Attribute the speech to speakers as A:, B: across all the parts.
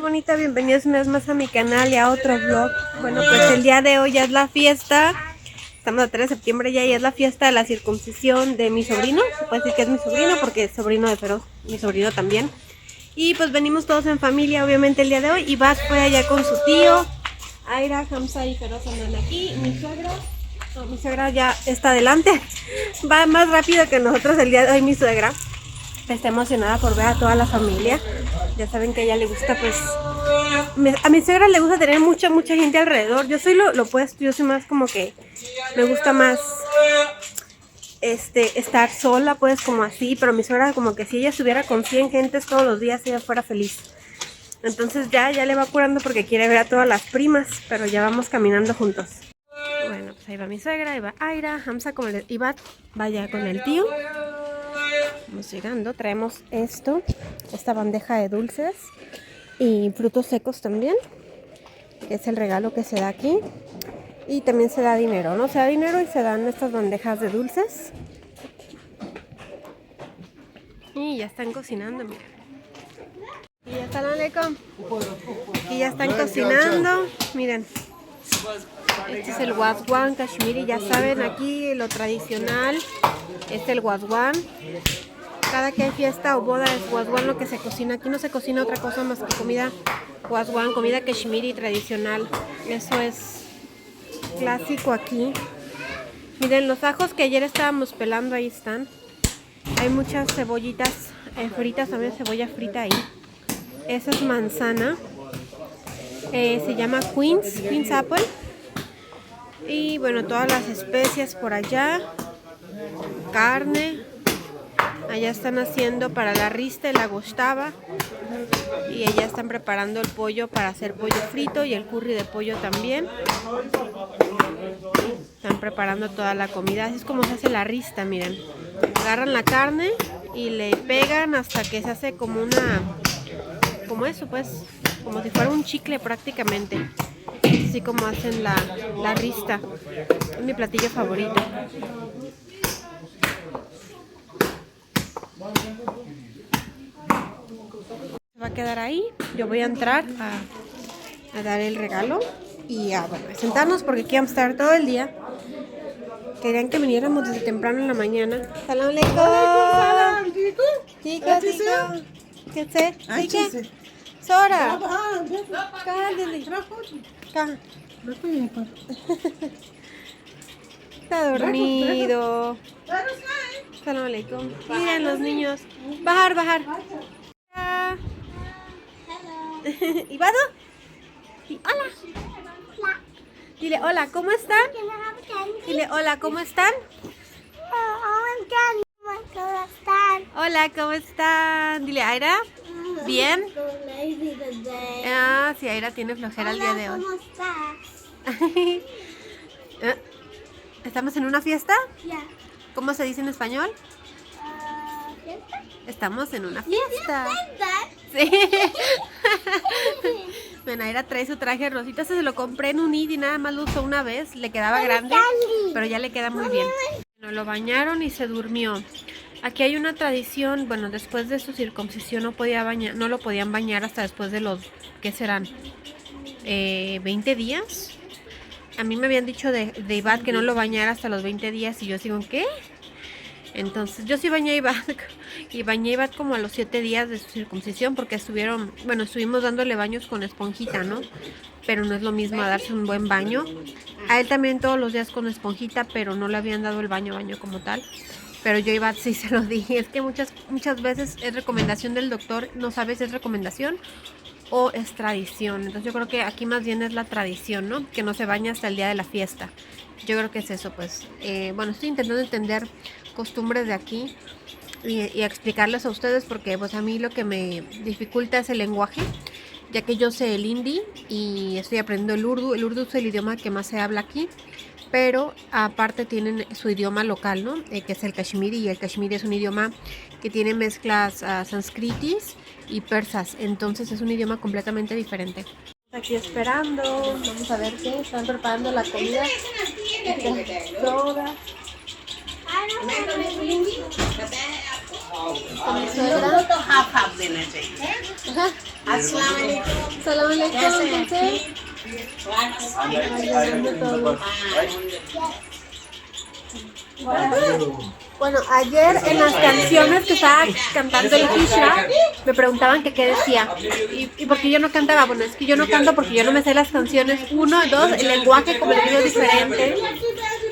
A: bonita, bienvenidos una vez más a mi canal y a otro vlog. Bueno, pues el día de hoy ya es la fiesta. Estamos a 3 de septiembre ya y es la fiesta de la circuncisión de mi sobrino. Se puede decir que es mi sobrino porque es sobrino de Feroz, mi sobrino también. Y pues venimos todos en familia obviamente el día de hoy. Y Bas fue allá con su tío. Aira, Hamza y Feroz andan aquí. Mi suegra ya está adelante. Va más rápido que nosotros el día de hoy mi suegra. Está emocionada por ver a toda la familia. Ya saben que a ella le gusta, pues... A mi suegra le gusta tener mucha gente alrededor. Yo soy lo opuesto, yo soy más como que... Me gusta más... estar sola, pues, como así. Pero mi suegra como que si ella estuviera con 100 gentes todos los días, ella fuera feliz. Entonces ya le va apurando porque quiere ver a todas las primas. Pero ya vamos caminando juntos. Bueno, pues ahí va mi suegra, ahí va Aira, Hamza con el Ibat, vaya con el tío. Vamos llegando, traemos esta bandeja de dulces y frutos secos también, que es el regalo que se da aquí. Y también se da dinero, ¿no? Se da dinero y se dan estas bandejas de dulces. Y ya están cocinando, miren. Y ya están, aquí ya están cocinando, miren. Este es el waswan kashmiri, ya saben, aquí lo tradicional es el waswan. Cada que hay fiesta o boda es waswan lo que se cocina. Aquí no se cocina otra cosa más que comida waswan, comida kashmiri tradicional. Eso es clásico aquí. Miren, los ajos que ayer estábamos pelando, ahí están. Hay muchas cebollitas fritas, también cebolla frita ahí. Esa es manzana. Se llama Queen's Apple. Y bueno, todas las especias por allá. Carne. Allá están haciendo para la rista y la gostava. Y allá están preparando el pollo para hacer pollo frito y el curry de pollo también. Están preparando toda la comida. Así es como se hace la rista, miren. Agarran la carne y le pegan hasta que se hace como como eso, pues, como si fuera un chicle prácticamente. Así como hacen la rista. Es mi platillo favorito. Se va a quedar ahí. Yo voy a entrar a dar el regalo y a sentarnos porque aquí vamos a estar todo el día. Querían que viniéramos desde temprano en la mañana. Salam alaikum. ¿Qué sé? Sora. Está dormido. Salam alaikum. Miren los niños. Bajar. ¿Ibado? Hola. Dile hola, ¿cómo están? Dile hola, ¿cómo están? Hola, ¿cómo están? Dile, Aira, ¿bien? Ah, sí, Aira tiene flojera el día de hoy.
B: ¿Cómo estás?
A: ¿Estamos en una fiesta?
B: Ya.
A: ¿Cómo se dice en español?
B: ¿Fiesta?
A: Estamos en una fiesta. Sí. Bueno, Aira trae su traje rosita, se lo compré en un ID y nada más lo usó una vez, le quedaba grande, pero ya le queda muy bien. Bueno, lo bañaron y se durmió. Aquí hay una tradición, bueno, después de su circuncisión no lo podían bañar hasta después de los, ¿qué serán? 20 días. A mí me habían dicho de Ibat que no lo bañara hasta los 20 días y yo digo, ¿qué? Entonces yo sí bañé a Ibat y bañé a Ibat como a los 7 días de su circuncisión porque estuvimos dándole baños con esponjita, ¿no? Pero no es lo mismo a darse un buen baño. A él también todos los días con esponjita, pero no le habían dado el baño como tal. Pero yo a Ibat sí se lo dije. Es que muchas veces es recomendación del doctor, no sabes si es recomendación o es tradición. Entonces yo creo que aquí más bien es la tradición, ¿no? Que no se baña hasta el día de la fiesta. Yo creo que es eso, pues. Bueno, estoy intentando entender costumbres de aquí y explicarles a ustedes porque pues a mí lo que me dificulta es el lenguaje, ya que yo sé el hindi y estoy aprendiendo el urdu. El urdu es el idioma que más se habla aquí, pero aparte tienen su idioma local, ¿no? Que es el kashmiri, y el kashmiri es un idioma que tiene mezclas sánscritis y persas, entonces es un idioma completamente diferente. Aquí esperando, vamos a ver qué, están preparando la comida. Soda.
C: अस्सलाम वालेकुम।
A: Salam alaikum, dulce. Bueno, ayer en las canciones que estaba cantando el Kisha, me preguntaban que qué decía. Y porque yo no cantaba, bueno, es que yo no canto porque yo no me sé las canciones. Uno, dos, el lenguaje, como les digo, es diferente.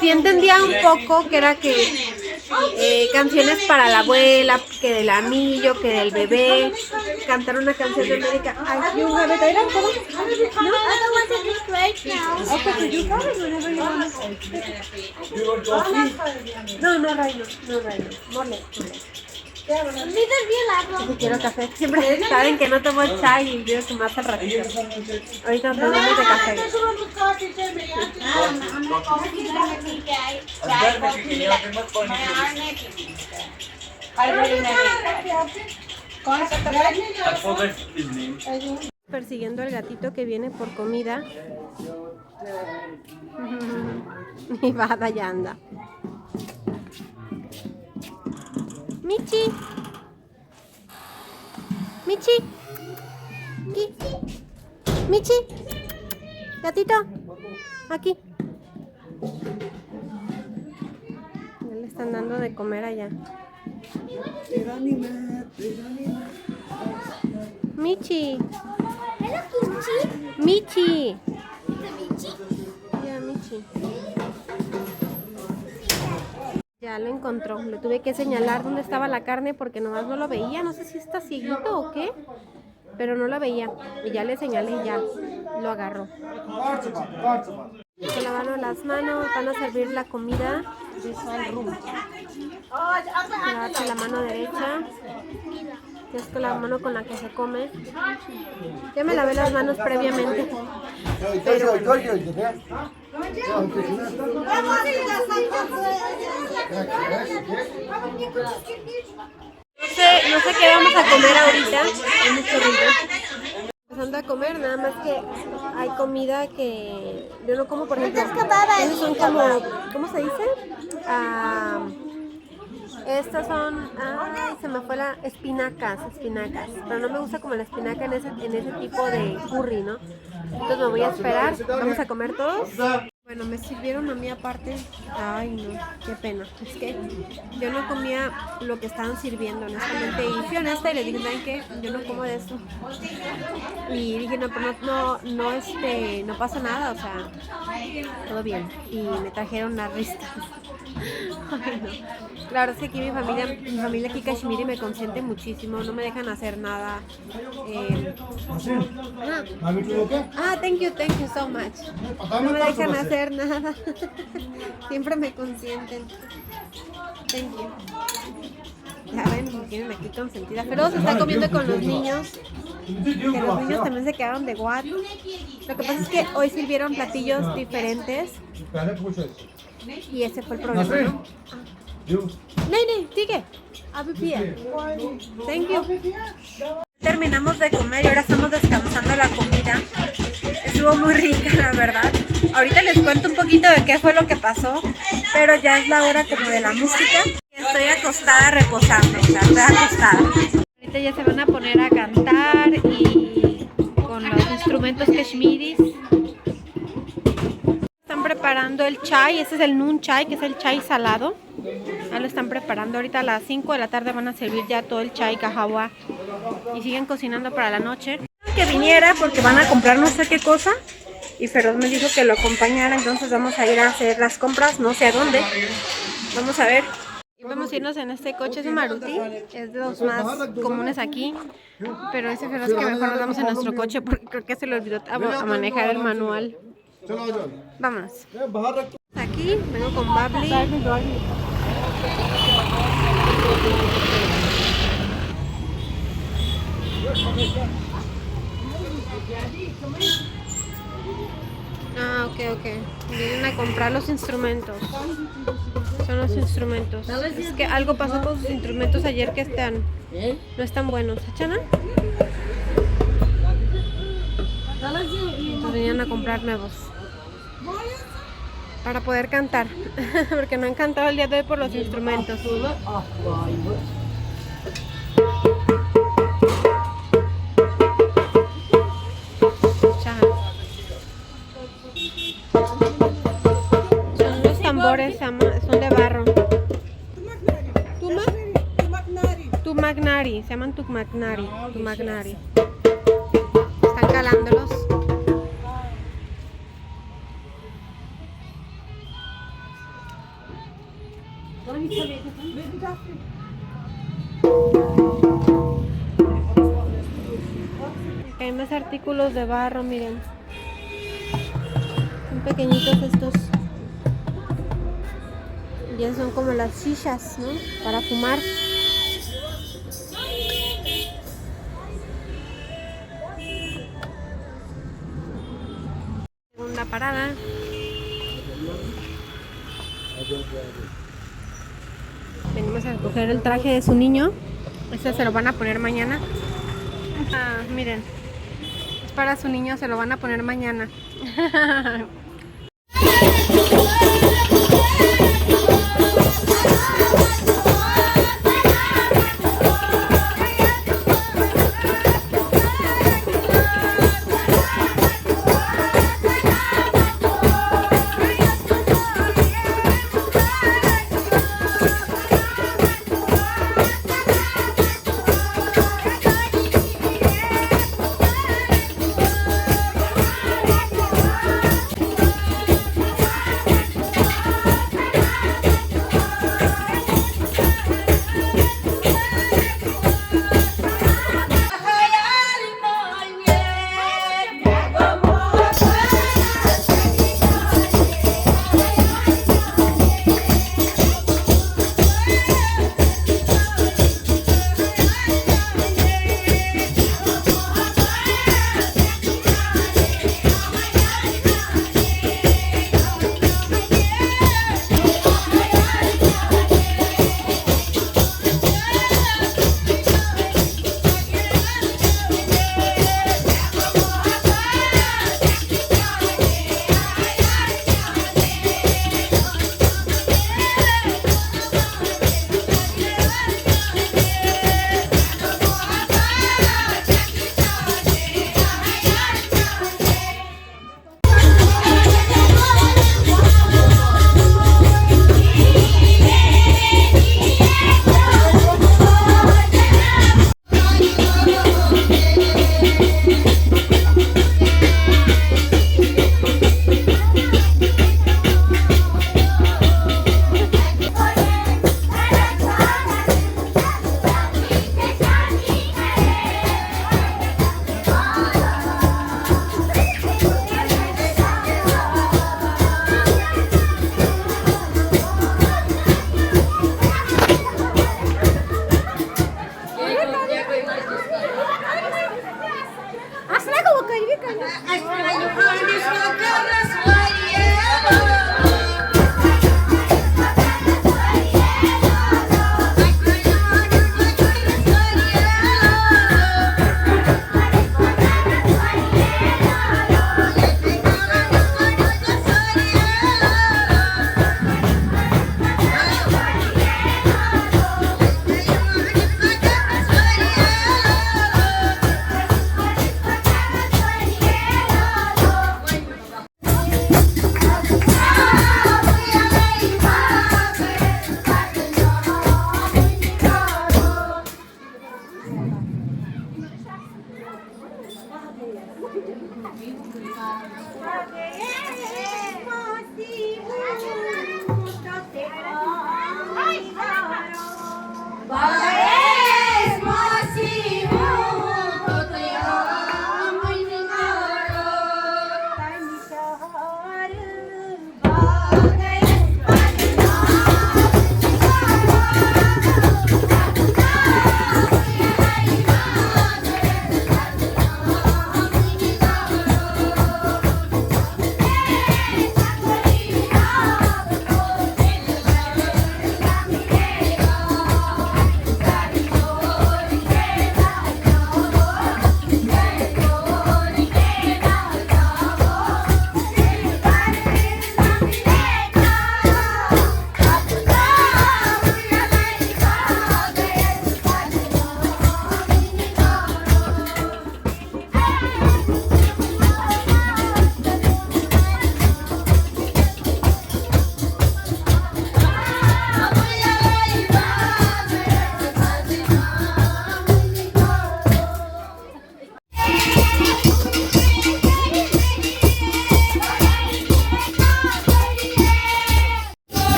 A: Sí entendía un poco que era que canciones para la abuela, que del anillo, que del bebé, cantar una canción de América. Ay, you have it, Aira? ¿Cómo?
B: No, I don't want to drink right now.
A: Okay, so you have it whenever you want. No, no, Raino, no, Raino. Mole, mole.
B: Neither will I.
A: Yo quiero café. Siempre saben que no tomo chai y quiero tomar al ratito. Ahorita nos tomamos de café. Persiguiendo al gatito que viene por comida. Mi Bada ya anda. Michi. Michi. Aquí. Michi. Gatito. Aquí. Ya le están dando de comer allá. Michi.
B: Hello, Kimchi.
A: Michi.
B: Michi.
A: Ya, Michi. Ya lo encontró. Le tuve que señalar dónde estaba la carne porque nomás no lo veía. No sé si está cieguito o qué, pero no la veía. Y ya le señalé y ya lo agarró. Se lavaron las manos, van a servir la comida. Lavarse la mano derecha, que es con la mano con la que se come. Ya me lavé las manos previamente. Pero no sé qué vamos a comer ahorita. Hay mucho ruido. Empezando a comer, nada más que hay comida que yo no como, por ejemplo. Esos son como, ¿cómo se dice? Estas son, ay, se me fue la espinacas, pero no me gusta como la espinaca en ese tipo de curry, ¿no? Entonces me voy a esperar, vamos a comer todos. Bueno, me sirvieron a mí aparte. Ay, no, qué pena. Es que yo no comía lo que estaban sirviendo, honestamente. Y fui honesta y le dije, ¿saben qué? Yo no como de esto. Y dije, no, pero no pasa nada, o sea, todo bien. Y me trajeron la rista. Ay, no. La verdad es que aquí mi familia aquí Kashmiri me consiente muchísimo, no me dejan hacer nada. Thank you so much. No me dejan hacer nada. Siempre me consienten. Thank you. Ya ven, me tienen aquí consentida. Pero se está comiendo con los niños. Que los niños también se quedaron de what. Lo que pasa es que hoy sirvieron platillos diferentes. Y ese fue el problema, ¿no? Nene, sigue. Thank you. Terminamos de comer y ahora estamos descansando la comida. Estuvo muy rica, la verdad. Ahorita les cuento un poquito de qué fue lo que pasó, pero ya es la hora como de la música. Estoy acostada reposando, o sea, estoy acostada. Ahorita ya se van a poner a cantar y con los instrumentos kashmiris. Están preparando el chai, este es el noon chai, que es el chai salado. Ya lo están preparando, ahorita a las 5 de la tarde van a servir ya todo el chai kahawa. Y siguen cocinando para la noche. Que viniera porque van a comprar no sé qué cosa. Y Feroz me dijo que lo acompañara, entonces vamos a ir a hacer las compras, no sé a dónde. Vamos a ver. Y vamos a irnos en este coche, es un Maruti, es de los más comunes aquí. Pero ese Feroz que mejor nos vamos en nuestro coche porque creo que se le olvidó a manejar el manual. Vámonos. Aquí vengo con Babli. Ok. Vienen a comprar los instrumentos. Son los instrumentos. Es que algo pasó con sus instrumentos ayer que no están buenos. ¿Chana? Entonces venían a comprar nuevos para poder cantar. Porque no han cantado el día de hoy por los instrumentos. flores, son de barro. Tumagnari, se llaman Tumagnari. Están calándolos. Hay más artículos de barro, miren. Son pequeñitos estos. Ya son como las shishas, ¿no? Para fumar. Segunda parada. Venimos a recoger el traje de su niño. Este se lo van a poner mañana. Ah, miren. Es para su niño, se lo van a poner mañana.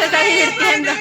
A: está divirtiendo.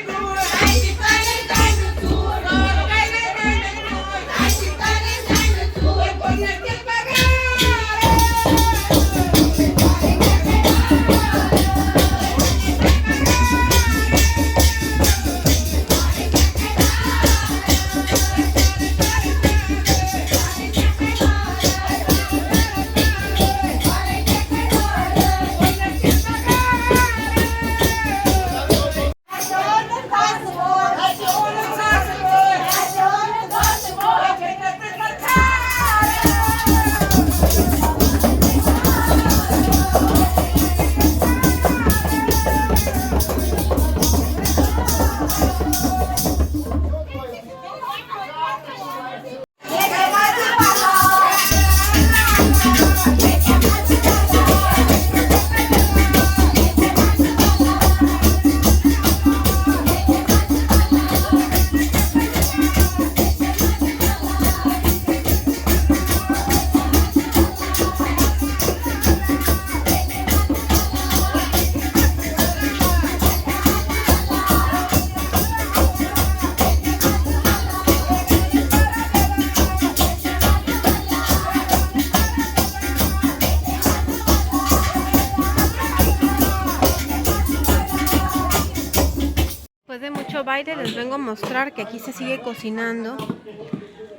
A: Después de mucho baile les vengo a mostrar que aquí se sigue cocinando.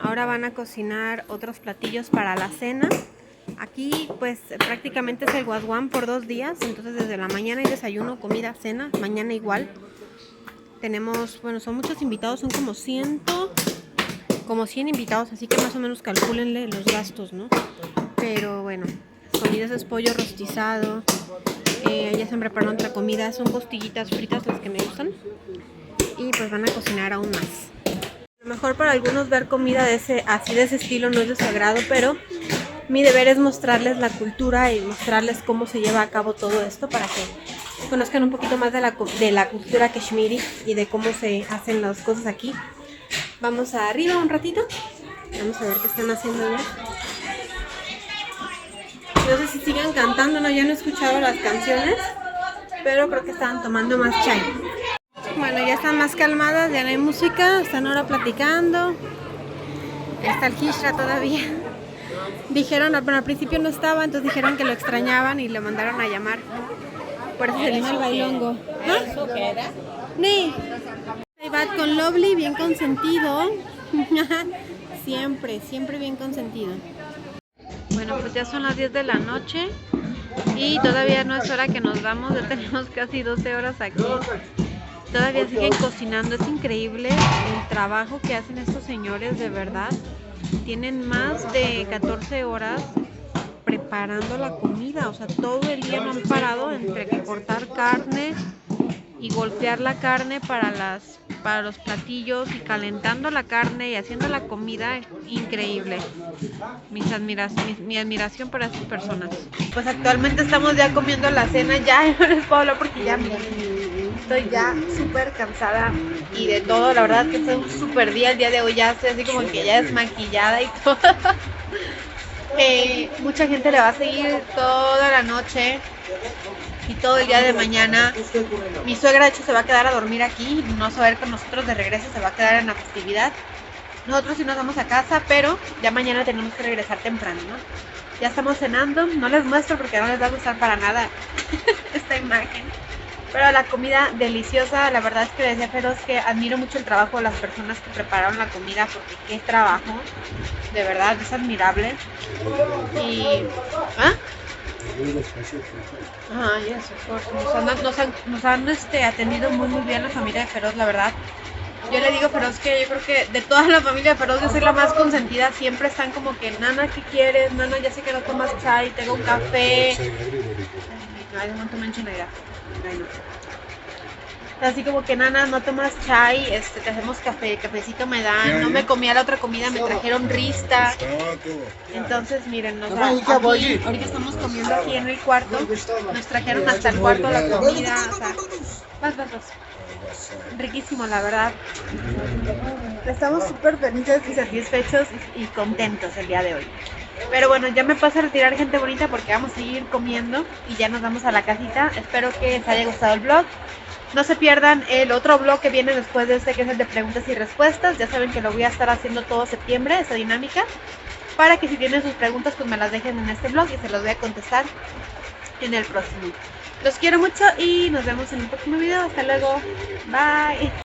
A: Ahora van a cocinar otros platillos para la cena. Aquí pues prácticamente es el guasguán por 2 días. Entonces desde la mañana hay desayuno, comida, cena. Mañana igual. Tenemos, bueno, son muchos invitados, son como 100 invitados. Así que más o menos calcúlenle los gastos, ¿no? Pero bueno, comidas es pollo rostizado. Ya se han preparado otra comida, son costillitas fritas las que me gustan. Y pues van a cocinar aún más. A lo mejor para algunos ver comida de ese estilo no es de su agrado, pero mi deber es mostrarles la cultura y mostrarles cómo se lleva a cabo todo esto para que conozcan un poquito más de la cultura kashmiri y de cómo se hacen las cosas aquí. Vamos arriba un ratito. Vamos a ver qué están haciendo ya. No sé si sigan cantando, no, ya no he escuchado las canciones, pero creo que estaban tomando más chai. Bueno, ya están más calmadas, ya no hay música, están ahora platicando. Está el Hishra todavía. Dijeron, bueno, al principio no estaba, entonces dijeron que lo extrañaban y le mandaron a llamar. Por eso se le hizo el bailongo.
C: ¿Eso qué era?
A: Sí. Va con Lovely, bien consentido. Siempre bien consentido. Bueno, pues ya son las 10 de la noche y todavía no es hora que nos vamos, ya tenemos casi 12 horas aquí. Todavía siguen cocinando, es increíble el trabajo que hacen estos señores, de verdad. Tienen más de 14 horas preparando la comida, o sea, todo el día no han parado entre que cortar carne y golpear la carne para los platillos y calentando la carne y haciendo la comida. Increíble. Mi admiración para estas personas. Pues actualmente estamos ya comiendo la cena, ya no les puedo hablar porque ya estoy ya súper cansada y de todo, la verdad que fue un súper día el día de hoy, ya estoy así como que ya desmaquillada y todo. Mucha gente le va a seguir toda la noche y todo el día de mañana. Mi suegra de hecho se va a quedar a dormir aquí, no se va a ir con nosotros de regreso, se va a quedar en la festividad. Nosotros sí nos vamos a casa, pero ya mañana tenemos que regresar temprano, ¿no? Ya estamos cenando, no les muestro porque no les va a gustar para nada esta imagen. Pero la comida deliciosa, la verdad es que le decía a Feroz que admiro mucho el trabajo de las personas que prepararon la comida, porque qué trabajo, de verdad, es admirable. Y... ¿ah? Yes, of course. Nos han atendido muy bien la familia de Feroz, la verdad. Yo le digo a Feroz que yo creo que de toda la familia de Feroz yo soy la más consentida. Siempre están como que, Nana, ¿qué quieres? Nana, ya sé que no tomas chai, tengo un café. I don't want to mention that. Así como que, Nana, no tomas chai, te hacemos café, cafecito me dan, no me comía la otra comida, me trajeron rista. Entonces miren, aquí, ahorita estamos comiendo aquí en el cuarto, nos trajeron hasta el cuarto la comida, o sea, vas. Riquísimo, la verdad. Estamos súper felices y satisfechos y contentos el día de hoy. Pero bueno, ya me paso a retirar, gente bonita, porque vamos a seguir comiendo y ya nos vamos a la casita. Espero que les haya gustado el vlog. No se pierdan el otro vlog que viene después de este, que es el de preguntas y respuestas. Ya saben que lo voy a estar haciendo todo septiembre, esa dinámica, para que si tienen sus preguntas pues me las dejen en este vlog y se las voy a contestar en el próximo. Los quiero mucho y nos vemos en el próximo video. Hasta luego. Bye.